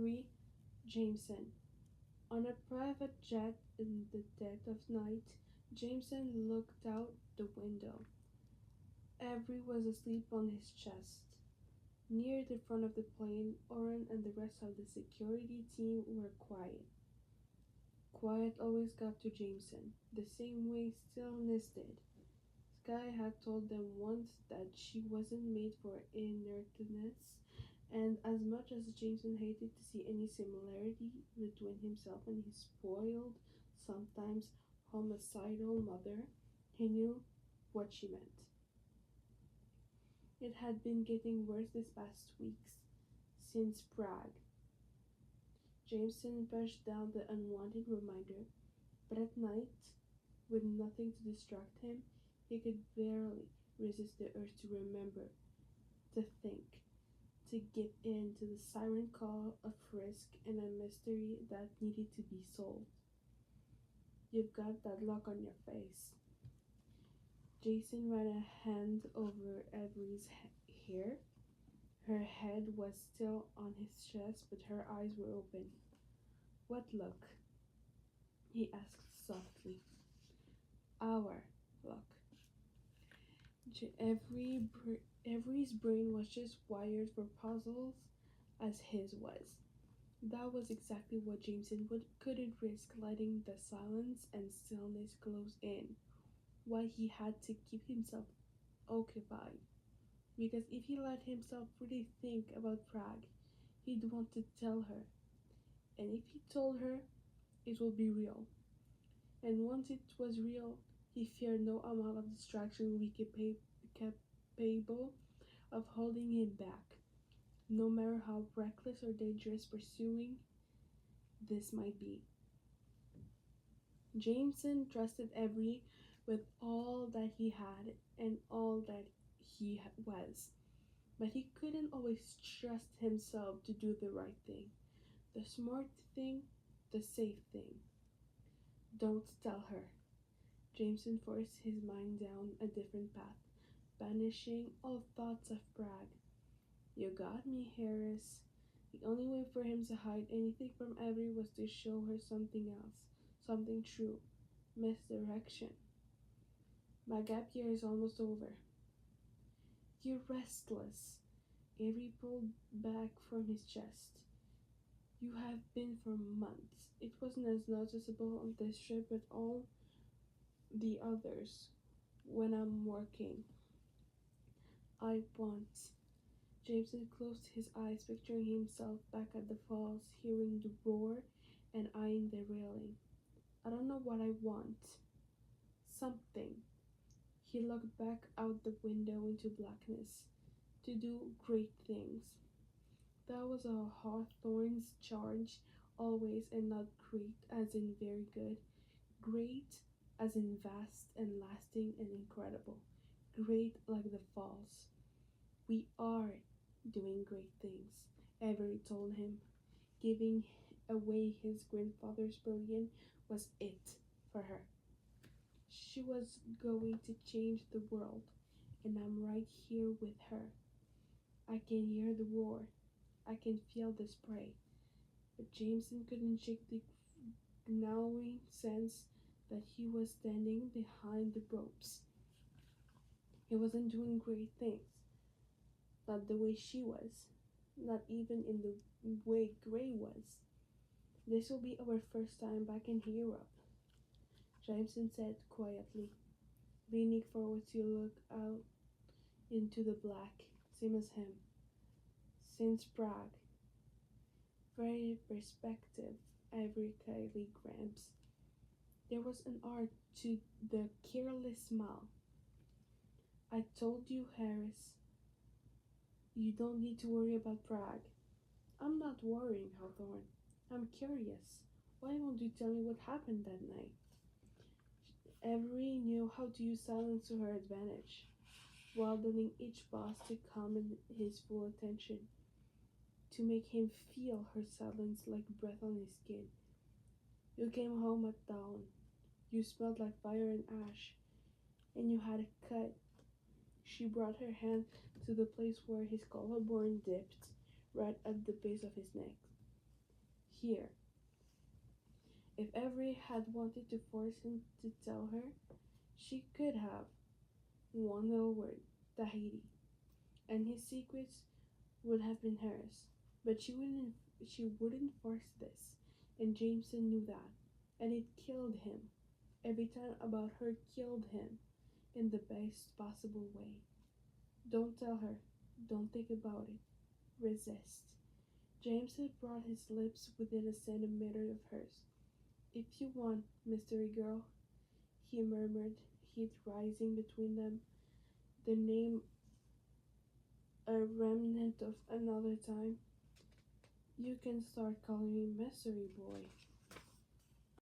3. Jameson. On a private jet in the dead of night, Jameson looked out the window. Avery was asleep on his chest. Near the front of the plane, Oren and the rest of the security team were quiet. Quiet always got to Jameson, the same way stillness did. Sky had told them once that she wasn't made for inertness, and as much as Jameson hated to see any similarity between himself and his spoiled, sometimes homicidal mother, he knew what she meant. It had been getting worse this past weeks, since Prague. Jameson pushed down the unwanted reminder, but at night, with nothing to distract him, he could barely resist the urge to remember, to think, to give in to the siren call of risk and a mystery that needed to be solved. You've got that look on your face. Jason ran a hand over Avery's hair. Her head was still on his chest, but her eyes were open. What look? He asked softly. Our look. Avery's brain was just wired for puzzles as his was. That was exactly what couldn't risk letting the silence and stillness close in. Why he had to keep himself occupied. Because if he let himself really think about Prague, he'd want to tell her. And if he told her, it would be real. And once it was real, he feared no amount of distraction would be capable of holding him back, no matter how reckless or dangerous pursuing this might be. Jameson trusted Avery with all that he had and all that was, but he couldn't always trust himself to do the right thing, the smart thing, the safe thing. Don't tell her. Jameson forced his mind down a different path, banishing all thoughts of Prague. You got me, Harris. The only way for him to hide anything from Avery was to show her something else, something true. Misdirection. My gap year is almost over. You're restless. Avery pulled back from his chest. You have been for months. It wasn't as noticeable on this trip, but all the others. When I'm working, I want. Jameson closed his eyes, picturing himself back at the falls, hearing the roar and eyeing the railing. I don't know what I want. Something. He looked back out the window into blackness. To do great things. That was a Hawthorne's charge, always, and not great as in very good. Great as in vast and lasting and incredible. Great like the falls. We are doing great things, Avery told him. Giving away his grandfather's billion was it for her. She was going to change the world, and I'm right here with her. I can hear the roar. I can feel the spray. But Jameson couldn't shake the gnawing sense that he was standing behind the ropes. He wasn't doing great things. Not the way she was. Not even in the way Gray was. This will be our first time back in Europe, Jameson said quietly, leaning forward to look out into the black, same as him. Since Prague. Very perspective, Avery Kylie Gramps. There was an art to the careless smile. I told you, Harris, you don't need to worry about Prague. I'm not worrying, Hawthorne. I'm curious. Why won't you tell me what happened that night? Avery knew how to use silence to her advantage, wildening each boss to command his full attention, to make him feel her silence like breath on his skin. You came home at dawn. You smelled like fire and ash, and you had a cut. She brought her hand to the place where his collarbone dipped, right at the base of his neck. here. If Avery had wanted to force him to tell her, she could have. One little word, Tahiti, and his secrets would have been hers. But she wouldn't force this, and Jameson knew that, and it killed him. Every time about her killed him in the best possible way. Don't tell her. Don't think about it. Resist. Jameson brought his lips within a centimeter of hers. If you want, mystery girl, he murmured, heat rising between them. The name a remnant of another time. You can start calling me Mystery Boy.